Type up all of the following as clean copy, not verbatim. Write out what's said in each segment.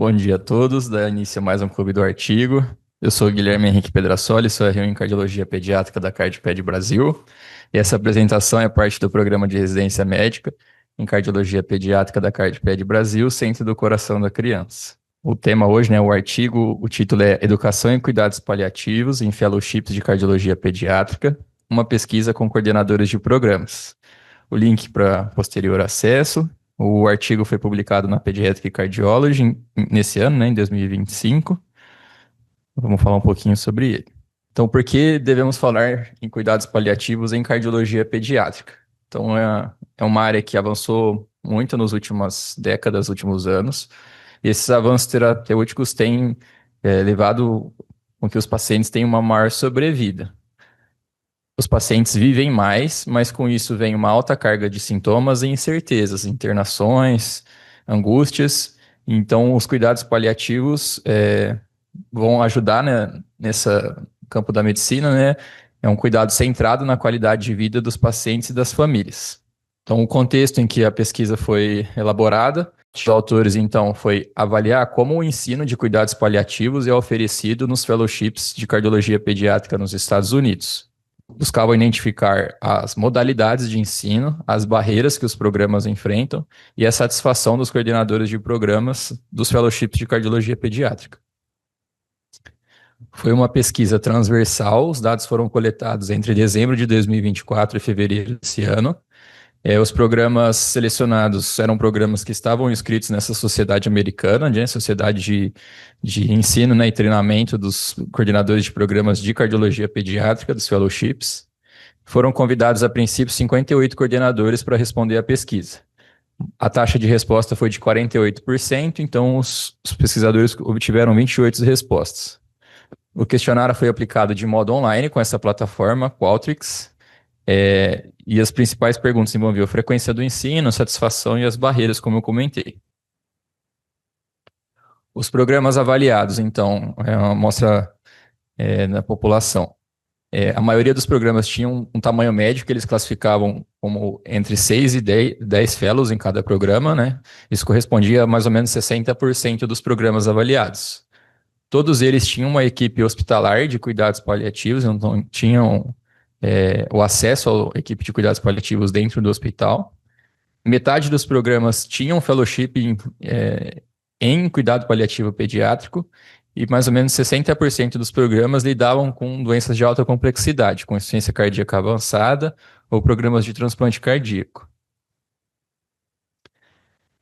Bom dia a todos, dá início a mais um Clube do Artigo. Eu sou o Guilherme Henrique Pedrasoli, sou RO em Cardiologia Pediátrica da CardPed Brasil. E essa apresentação é parte do programa de residência médica em Cardiologia Pediátrica da CardPed Brasil, Centro do Coração da Criança. O tema hoje, o artigo, o título é Educação e Cuidados Paliativos em Fellowships de Cardiologia Pediátrica, uma pesquisa com coordenadores de programas. O link para posterior acesso. O artigo foi publicado na Pediatric Cardiology nesse ano, em 2025. Vamos falar um pouquinho sobre ele. Então, por que devemos falar em cuidados paliativos em cardiologia pediátrica? Então, é uma área que avançou muito nas últimas décadas, últimos anos. E esses avanços terapêuticos têm levado com que os pacientes tenham uma maior sobrevida. Os pacientes vivem mais, mas com isso vem uma alta carga de sintomas e incertezas, internações, angústias. Então, os cuidados paliativos vão ajudar, né, nessa campo da medicina, né? É um cuidado centrado na qualidade de vida dos pacientes e das famílias. Então, o contexto em que a pesquisa foi elaborada, os autores, então, foi avaliar como o ensino de cuidados paliativos é oferecido nos fellowships de cardiologia pediátrica nos Estados Unidos. Buscavam identificar as modalidades de ensino, as barreiras que os programas enfrentam e a satisfação dos coordenadores de programas dos fellowships de cardiologia pediátrica. Foi uma pesquisa transversal, os dados foram coletados entre dezembro de 2024 e fevereiro desse ano. Os programas selecionados eram programas que estavam inscritos nessa sociedade americana, né, sociedade de ensino, né, e treinamento dos coordenadores de programas de cardiologia pediátrica, dos fellowships. Foram convidados, a princípio, 58 coordenadores para responder à pesquisa. A taxa de resposta foi de 48%, então os pesquisadores obtiveram 28 respostas. O questionário foi aplicado de modo online com essa plataforma, Qualtrics, e as principais perguntas envolviam a frequência do ensino, a satisfação e as barreiras, como eu comentei. Os programas avaliados, então, é uma amostra na população. A maioria dos programas tinham um tamanho médio que eles classificavam como entre 6 e 10 fellows em cada programa, né? Isso correspondia a mais ou menos 60% dos programas avaliados. Todos eles tinham uma equipe hospitalar de cuidados paliativos, então tinham o acesso à equipe de cuidados paliativos dentro do hospital. Metade dos programas tinham fellowship em cuidado paliativo pediátrico e mais ou menos 60% dos programas lidavam com doenças de alta complexidade, com insuficiência cardíaca avançada ou programas de transplante cardíaco.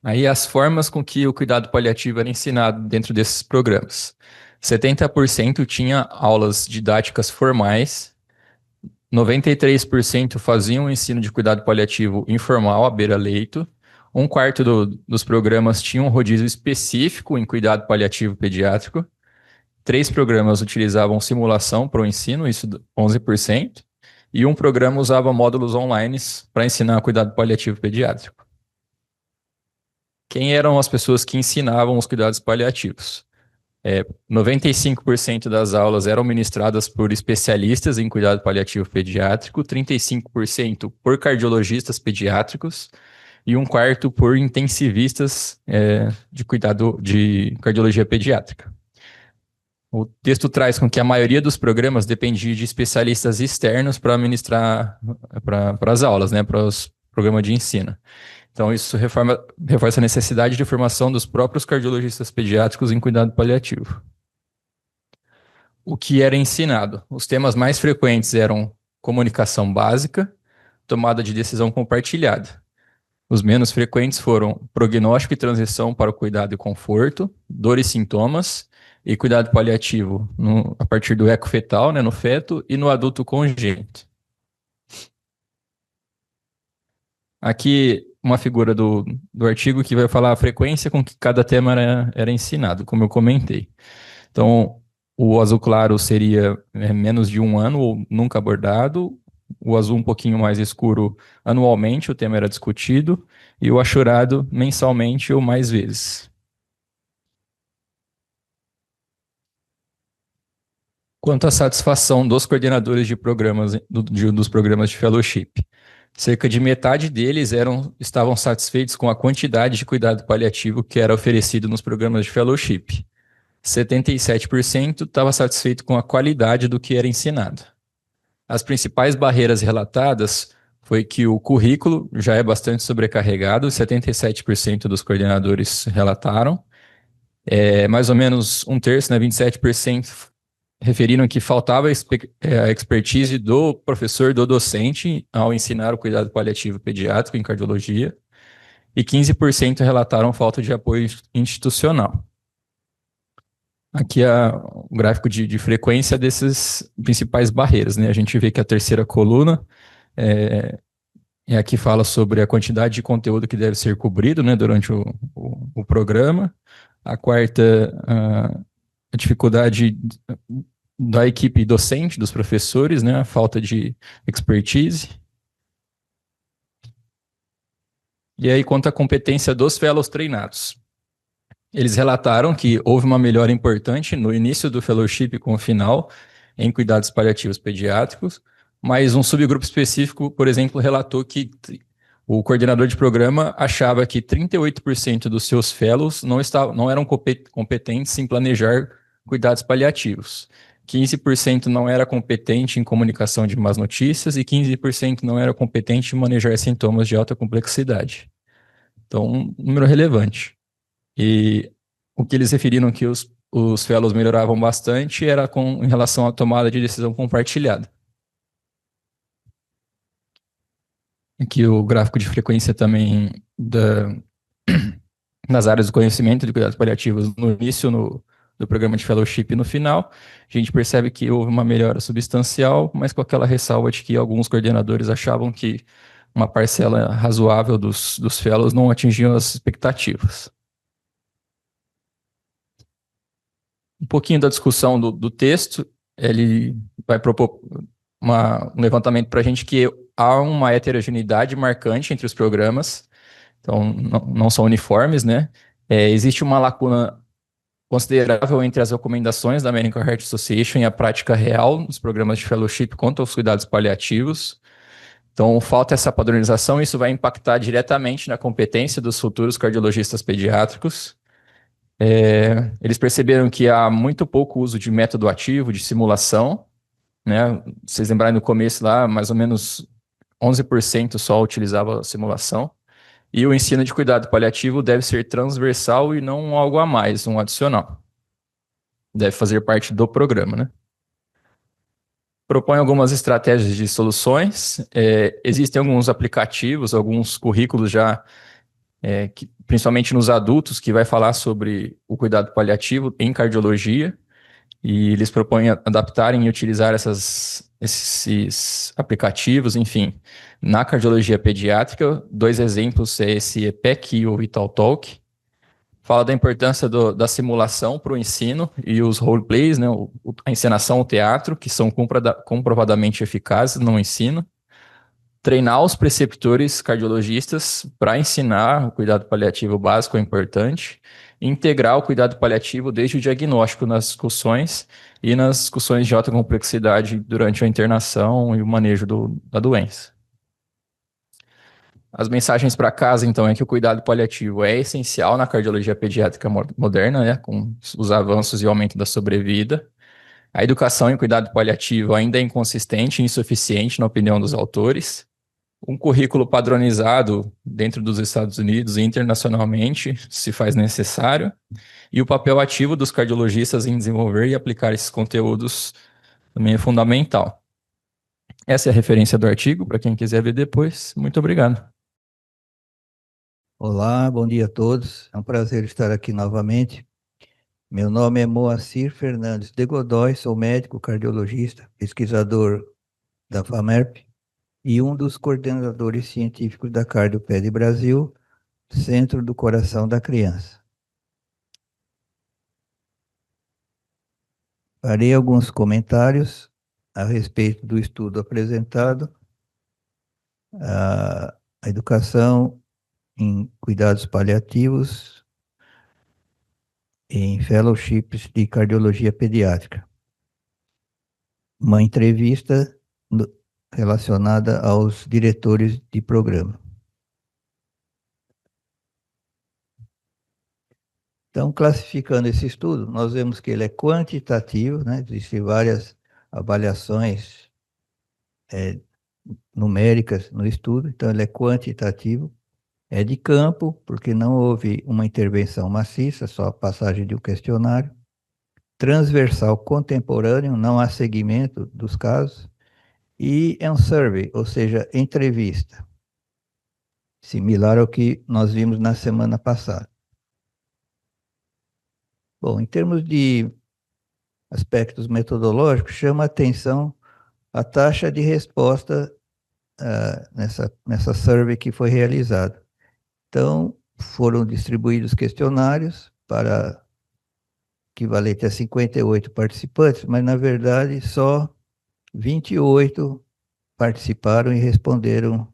Aí as formas com que o cuidado paliativo era ensinado dentro desses programas. 70% tinha aulas didáticas formais, 93% faziam o ensino de cuidado paliativo informal à beira-leito, um quarto dos programas tinham um rodízio específico em cuidado paliativo pediátrico, 3 programas utilizavam simulação para o ensino, isso 11%, e um programa usava módulos online para ensinar cuidado paliativo pediátrico. Quem eram as pessoas que ensinavam os cuidados paliativos? 95% das aulas eram ministradas por especialistas em cuidado paliativo pediátrico, 35% por cardiologistas pediátricos e um quarto por intensivistas de cuidado de cardiologia pediátrica. O texto traz com que a maioria dos programas dependia de especialistas externos para ministrar para as aulas, né, para os programas de ensino. Então, isso reforça a necessidade de formação dos próprios cardiologistas pediátricos em cuidado paliativo. O que era ensinado? Os temas mais frequentes eram comunicação básica, tomada de decisão compartilhada. Os menos frequentes foram prognóstico e transição para o cuidado e conforto, dor e sintomas, e cuidado paliativo a partir do eco fetal, né, no feto, e no adulto congênito. Aqui uma figura do artigo que vai falar a frequência com que cada tema era ensinado, como eu comentei. Então, o azul claro seria menos de 1 ano ou nunca abordado, o azul um pouquinho mais escuro anualmente, o tema era discutido, e o achurado mensalmente ou mais vezes. Quanto à satisfação dos coordenadores de programas, dos programas de fellowship. Cerca de metade deles estavam satisfeitos com a quantidade de cuidado paliativo que era oferecido nos programas de fellowship. 77% estava satisfeito com a qualidade do que era ensinado. As principais barreiras relatadas foi que o currículo já é bastante sobrecarregado, 77% dos coordenadores relataram. Mais ou menos um terço, né, 27%, referiram que faltava a expertise do professor, do docente, ao ensinar o cuidado paliativo pediátrico em cardiologia, e 15% relataram falta de apoio institucional. Aqui é o gráfico de frequência dessas principais barreiras, né? A gente vê que a terceira coluna aqui fala sobre a quantidade de conteúdo que deve ser cobrido, né, durante o programa. A quarta, a dificuldade da equipe docente, dos professores, né, a falta de expertise. E aí, quanto à competência dos fellows treinados. Eles relataram que houve uma melhora importante no início do fellowship com o final em cuidados paliativos pediátricos, mas um subgrupo específico, por exemplo, relatou que o coordenador de programa achava que 38% dos seus fellows não eram competentes em planejar cuidados paliativos. 15% não era competente em comunicação de más notícias e 15% não era competente em manejar sintomas de alta complexidade. Então, um número relevante. E o que eles referiram que os fellows melhoravam bastante era em relação à tomada de decisão compartilhada. Aqui o gráfico de frequência também nas áreas do conhecimento de cuidados paliativos no início do programa de fellowship e no final. A gente percebe que houve uma melhora substancial, mas com aquela ressalva de que alguns coordenadores achavam que uma parcela razoável dos fellows não atingiam as expectativas. Um pouquinho da discussão do texto, ele vai propor um levantamento para a gente que há uma heterogeneidade marcante entre os programas, então não são uniformes, né? Existe uma lacuna considerável entre as recomendações da American Heart Association e a prática real nos programas de fellowship quanto aos cuidados paliativos. Então, falta essa padronização, e isso vai impactar diretamente na competência dos futuros cardiologistas pediátricos. Eles perceberam que há muito pouco uso de método ativo, de simulação, né? Vocês lembrarem no começo lá, mais ou menos 11% só utilizava a simulação. E o ensino de cuidado paliativo deve ser transversal e não algo a mais, um adicional. Deve fazer parte do programa, né? Propõe algumas estratégias de soluções. Existem alguns aplicativos, alguns currículos já, principalmente nos adultos, que vai falar sobre o cuidado paliativo em cardiologia. E eles propõem adaptarem e utilizar esses aplicativos, enfim, na cardiologia pediátrica. 2 exemplos é esse EPEC e o VitalTalk. Fala da importância da simulação para o ensino e os roleplays, né, a encenação, o teatro, que são comprovadamente eficazes no ensino. Treinar os preceptores cardiologistas para ensinar o cuidado paliativo básico é importante. Integrar o cuidado paliativo desde o diagnóstico nas discussões e nas discussões de alta complexidade durante a internação e o manejo da doença. As mensagens para casa, então, é que o cuidado paliativo é essencial na cardiologia pediátrica moderna, né, com os avanços e o aumento da sobrevida. A educação em cuidado paliativo ainda é inconsistente e insuficiente, na opinião dos autores. Um currículo padronizado dentro dos Estados Unidos e internacionalmente se faz necessário, e o papel ativo dos cardiologistas em desenvolver e aplicar esses conteúdos também é fundamental. Essa é a referência do artigo, para quem quiser ver depois. Muito obrigado. Olá, bom dia a todos. É um prazer estar aqui novamente. Meu nome é Moacir Fernandes de Godoy, sou médico cardiologista, pesquisador da FAMERP e um dos coordenadores científicos da CardioPed Brasil, Centro do Coração da Criança. Farei alguns comentários a respeito do estudo apresentado, a educação em cuidados paliativos em fellowships de cardiologia pediátrica. Uma entrevista relacionada aos diretores de programa. Então, classificando esse estudo, nós vemos que ele é quantitativo, né? Existem várias avaliações numéricas no estudo, então ele é quantitativo. É de campo, porque não houve uma intervenção maciça, só a passagem de um questionário. Transversal contemporâneo, não há segmento dos casos. E é um survey, ou seja, entrevista, similar ao que nós vimos na semana passada. Bom, em termos de aspectos metodológicos, chama a atenção a taxa de resposta nessa survey que foi realizada. Então, foram distribuídos questionários para equivalente a 58 participantes, mas, na verdade, só 28 participaram e responderam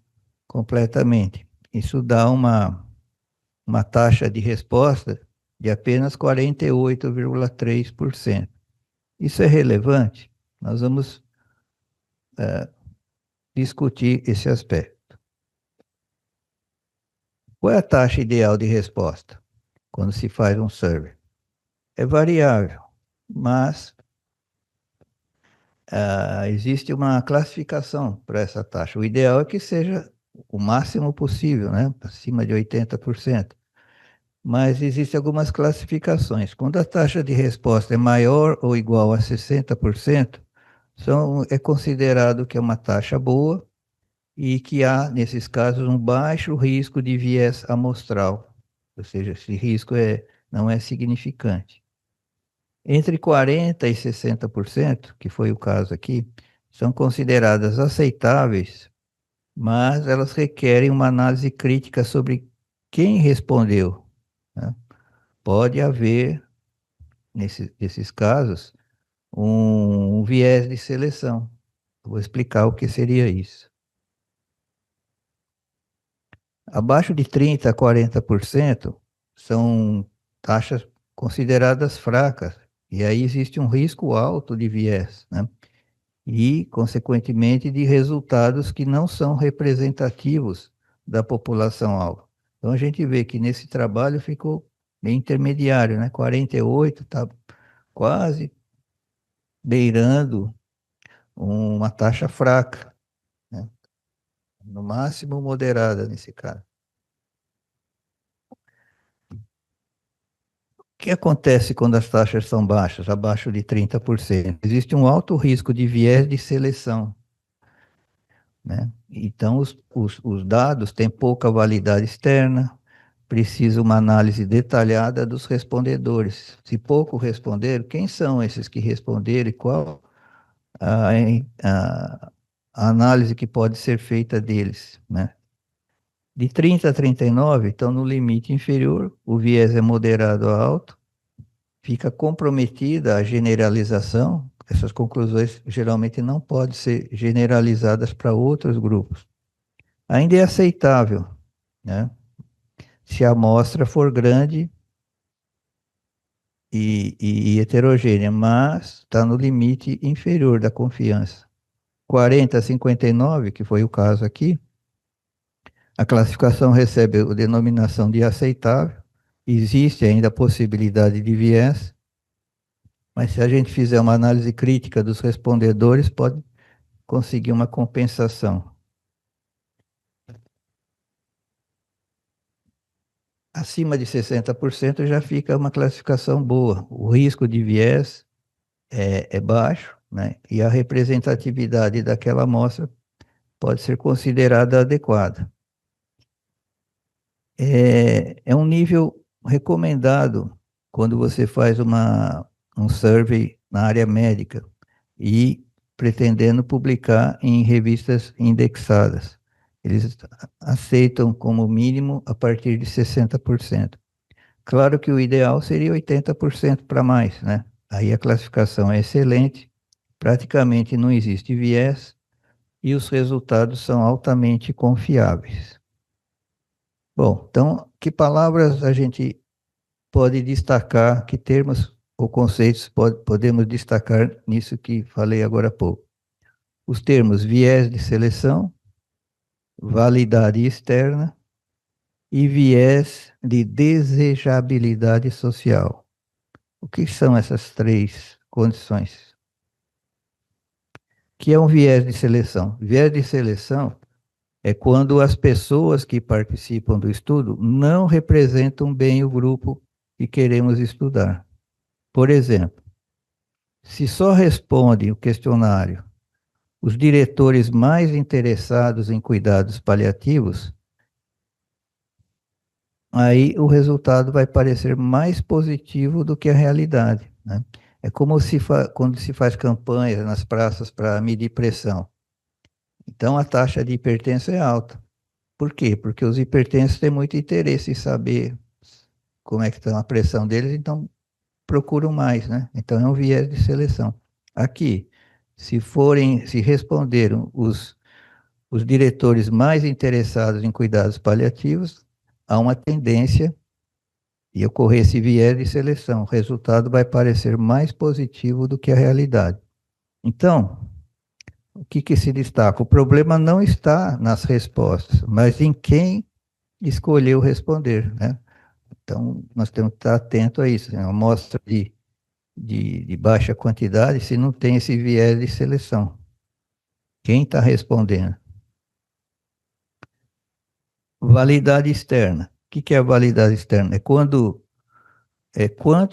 completamente. Isso dá uma taxa de resposta de apenas 48,3%. Isso é relevante? Nós vamos discutir esse aspecto. Qual é a taxa ideal de resposta quando se faz um survey? É variável, mas existe uma classificação para essa taxa. O ideal é que seja o máximo possível, né? Acima de 80%. Mas existem algumas classificações. Quando a taxa de resposta é maior ou igual a 60%, é considerado que é uma taxa boa e que há, nesses casos, um baixo risco de viés amostral, ou seja, esse risco não é significante. Entre 40% e 60%, que foi o caso aqui, são consideradas aceitáveis, mas elas requerem uma análise crítica sobre quem respondeu, né? Pode haver, nesses casos, um viés de seleção. Vou explicar o que seria isso. Abaixo de 30% a 40% são taxas consideradas fracas, e aí existe um risco alto de viés, né? E, consequentemente, de resultados que não são representativos da população-alvo. Então, a gente vê que nesse trabalho ficou bem intermediário, né? 48 está quase beirando uma taxa fraca, né? No máximo moderada nesse caso. O que acontece quando as taxas são baixas, abaixo de 30%? Existe um alto risco de viés de seleção, né? Então, os dados têm pouca validade externa, precisa uma análise detalhada dos respondedores. Se pouco responderam, quem são esses que responderam e qual a, a, a análise que pode ser feita deles, né? De 30 a 39, estão no limite inferior, o viés é moderado a alto, fica comprometida a generalização, essas conclusões geralmente não podem ser generalizadas para outros grupos. Ainda é aceitável, né? Se a amostra for grande e heterogênea, mas está no limite inferior da confiança. 40 a 59, que foi o caso aqui, a classificação recebe a denominação de aceitável, existe ainda a possibilidade de viés, mas se a gente fizer uma análise crítica dos respondedores, pode conseguir uma compensação. Acima de 60% já fica uma classificação boa. O risco de viés é baixo, né? E a representatividade daquela amostra pode ser considerada adequada. É um nível recomendado quando você faz um survey na área médica e pretendendo publicar em revistas indexadas. Eles aceitam como mínimo a partir de 60%. Claro que o ideal seria 80% para mais, né? Aí a classificação é excelente, praticamente não existe viés e os resultados são altamente confiáveis. Bom, então, que palavras a gente pode destacar, que termos ou conceitos podemos destacar nisso que falei agora há pouco? os termos viés de seleção, validade externa e viés de desejabilidade social. O que são essas três condições? O que é um viés de seleção? Viés de seleção é quando as pessoas que participam do estudo não representam bem o grupo que queremos estudar. Por exemplo, se só respondem o questionário os diretores mais interessados em cuidados paliativos, aí o resultado vai parecer mais positivo do que a realidade, né? É como quando se faz campanha nas praças para medir pressão. Então a taxa de hipertenso é alta. Por quê? Porque os hipertensos têm muito interesse em saber como é que está a pressão deles, então procuram mais, né? Então é um viés de seleção. Aqui, se responderam os diretores mais interessados em cuidados paliativos, há uma tendência de ocorrer esse viés de seleção. O resultado vai parecer mais positivo do que a realidade. Então, o que se destaca? O problema não está nas respostas, mas em quem escolheu responder, né? Então, nós temos que estar atento a isso, né? Uma amostra de baixa quantidade se não tem esse viés de seleção. Quem está respondendo? Validade externa. O que é a validade externa? Quanto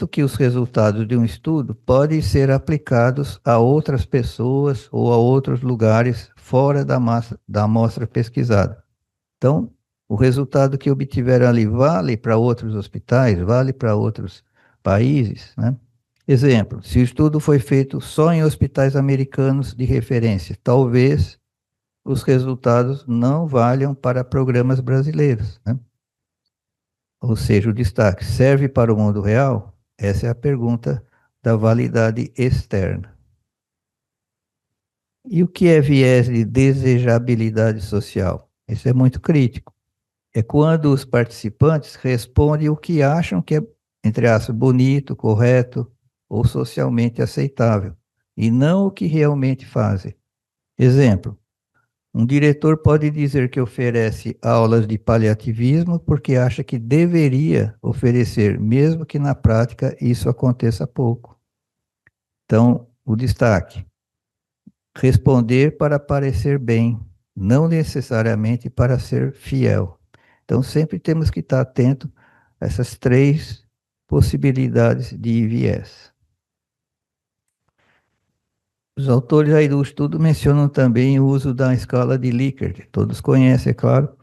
que os resultados de um estudo podem ser aplicados a outras pessoas ou a outros lugares fora da amostra pesquisada. Então, o resultado que obtiveram ali vale para outros hospitais, vale para outros países, né? Exemplo, se o estudo foi feito só em hospitais americanos de referência, talvez os resultados não valham para programas brasileiros, né? Ou seja, o destaque serve para o mundo real? Essa é a pergunta da validade externa. E o que é viés de desejabilidade social? Isso é muito crítico. É quando os participantes respondem o que acham que é, entre aspas, bonito, correto ou socialmente aceitável, e não o que realmente fazem. Exemplo, um diretor pode dizer que oferece aulas de paliativismo porque acha que deveria oferecer, mesmo que na prática isso aconteça pouco. Então, o destaque: responder para parecer bem, não necessariamente para ser fiel. Então, sempre temos que estar atento a essas três possibilidades de viés. Os autores aí do estudo mencionam também o uso da escala de Likert. Todos conhecem, é claro.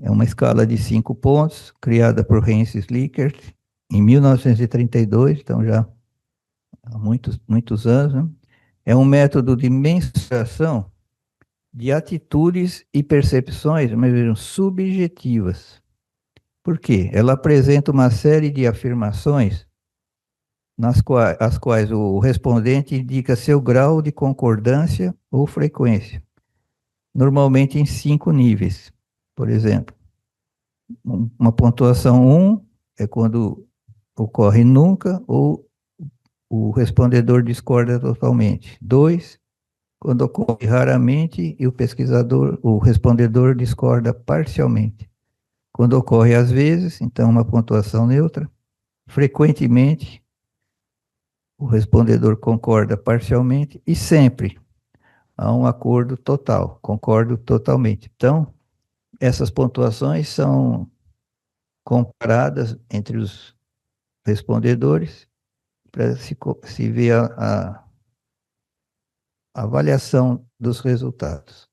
É uma escala de 5 pontos, criada por Heinz Likert em 1932, então já há muitos anos, né? É um método de mensuração de atitudes e percepções, mas vejam, subjetivas. Por quê? Ela apresenta uma série de afirmações as quais o respondente indica seu grau de concordância ou frequência, normalmente em 5 níveis. Por exemplo, uma pontuação 1 é quando ocorre nunca ou o respondedor discorda totalmente. 2, quando ocorre raramente e o respondedor discorda parcialmente. Quando ocorre às vezes, então uma pontuação neutra. Frequentemente, o respondedor concorda parcialmente e sempre há um acordo total, concordo totalmente. Então, essas pontuações são comparadas entre os respondedores para se ver a avaliação dos resultados.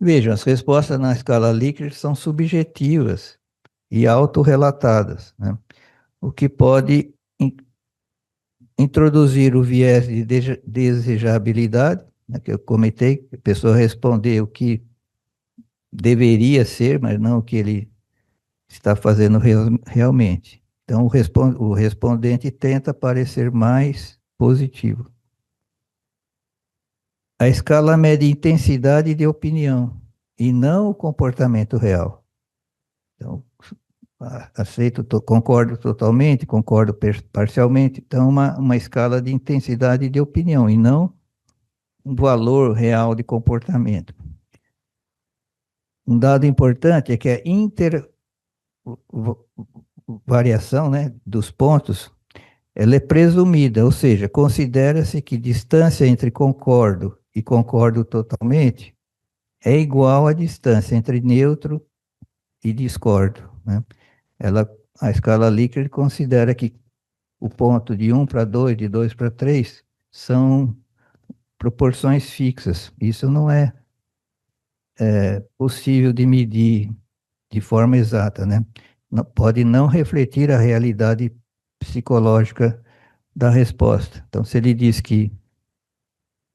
Vejam, as respostas na escala Likert são subjetivas e autorrelatadas, né? O que pode introduzir o viés de desejabilidade, né, que eu comentei, a pessoa responder o que deveria ser, mas não o que ele está fazendo realmente. Então, o respondente tenta parecer mais positivo. A escala mede intensidade de opinião e não o comportamento real. Então, aceito, concordo totalmente, concordo parcialmente. Então, uma escala de intensidade de opinião e não um valor real de comportamento. Um dado importante é que a intervariação, né, dos pontos, ela é presumida, ou seja, considera-se que distância entre concordo e concordo totalmente é igual à distância entre neutro e discordo, né? A escala Likert considera que o ponto de 1 para 2, de 2 para 3, são proporções fixas. Isso não é possível de medir de forma exata, né? Pode não refletir a realidade psicológica da resposta. Então, se ele diz que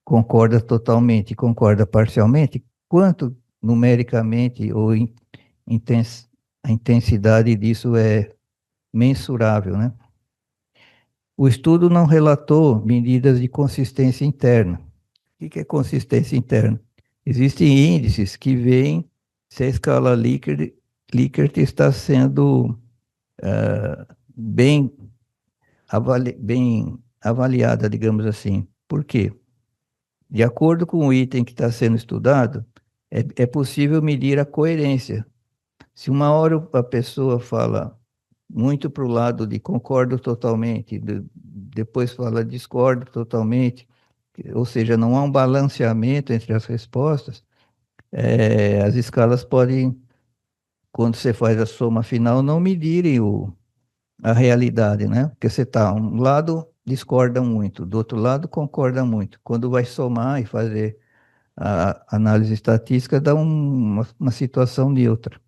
concorda totalmente e concorda parcialmente, quanto numericamente ou a intensidade disso é mensurável, né? O estudo não relatou medidas de consistência interna. O que é consistência interna? Existem índices que veem se a escala Likert está sendo bem, bem avaliada, digamos assim. Por quê? De acordo com o item que está sendo estudado, é possível medir a coerência. Se uma hora a pessoa fala muito para o lado de concordo totalmente, depois fala discordo totalmente, ou seja, não há um balanceamento entre as respostas, as escalas podem, quando você faz a soma final, não medirem a realidade, né? Porque você está, um lado discorda muito, do outro lado concorda muito. Quando vai somar e fazer a análise estatística, dá uma situação neutra.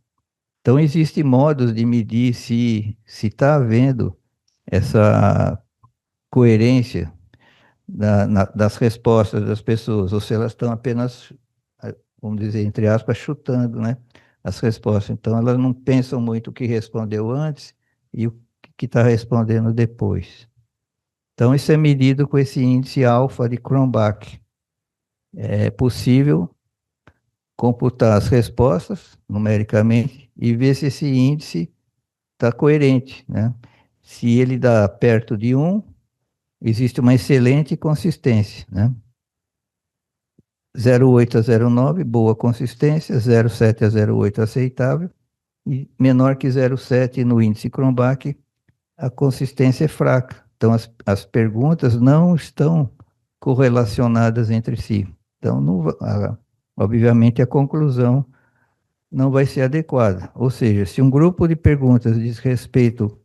Então, existem modos de medir se está havendo essa coerência das respostas das pessoas, ou se elas estão apenas, vamos dizer, entre aspas, chutando, né, as respostas. Então, elas não pensam muito o que respondeu antes e o que está respondendo depois. Então, isso é medido com esse índice alfa de Cronbach. É possível computar as respostas numericamente e ver se esse índice está coerente, né? Se ele dá perto de 1, existe uma excelente consistência, né? 0,8 a 0,9, boa consistência, 0,7 a 0,8 aceitável, e menor que 0,7 no índice Cronbach, a consistência é fraca. Então, as perguntas não estão correlacionadas entre si. Então, obviamente, a conclusão não vai ser adequada. Ou seja, se um grupo de perguntas diz respeito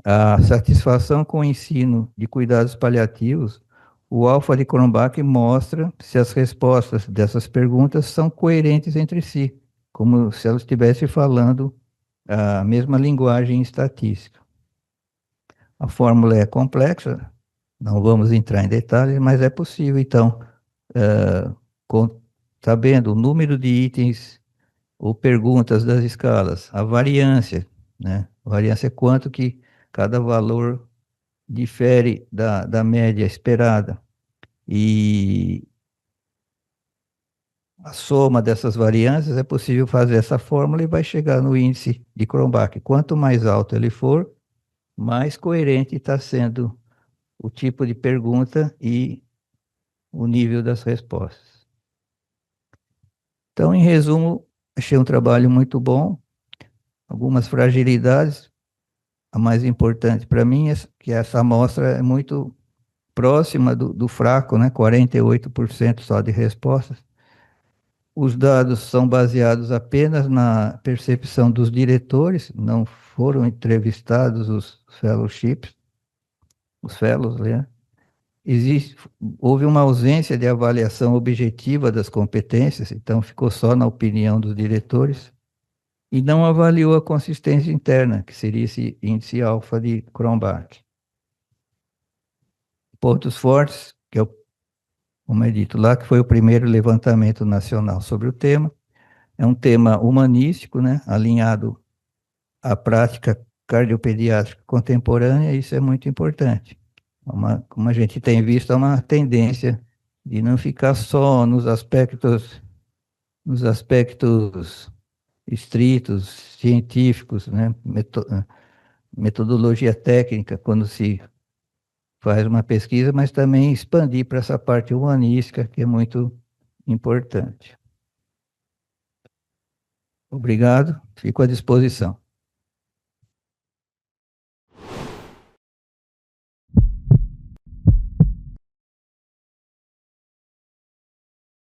à satisfação com o ensino de cuidados paliativos, o alfa de Cronbach mostra se as respostas dessas perguntas são coerentes entre si, como se elas estivessem falando a mesma linguagem estatística. A fórmula é complexa, não vamos entrar em detalhes, mas é possível, então, sabendo o número de itens ou perguntas das escalas, a variância, né? A variância é quanto que cada valor difere da média esperada. E a soma dessas variâncias é possível fazer essa fórmula e vai chegar no índice de Cronbach. Quanto mais alto ele for, mais coerente está sendo o tipo de pergunta e o nível das respostas. Então, em resumo, achei um trabalho muito bom, algumas fragilidades. A mais importante para mim é que essa amostra é muito próxima do fraco, né? 48% só de respostas. Os dados são baseados apenas na percepção dos diretores, não foram entrevistados os fellowships, os fellows, né? Houve uma ausência de avaliação objetiva das competências, então ficou só na opinião dos diretores, e não avaliou a consistência interna, que seria esse índice alfa de Cronbach. Pontos fortes, que é, como é dito lá, que foi o primeiro levantamento nacional sobre o tema. É um tema humanístico, né, alinhado à prática cardiopediátrica contemporânea, e isso é muito importante. Como a gente tem visto, é uma tendência de não ficar só nos aspectos estritos, científicos, né, metodologia técnica, quando se faz uma pesquisa, mas também expandir para essa parte humanística, que é muito importante. Obrigado, fico à disposição.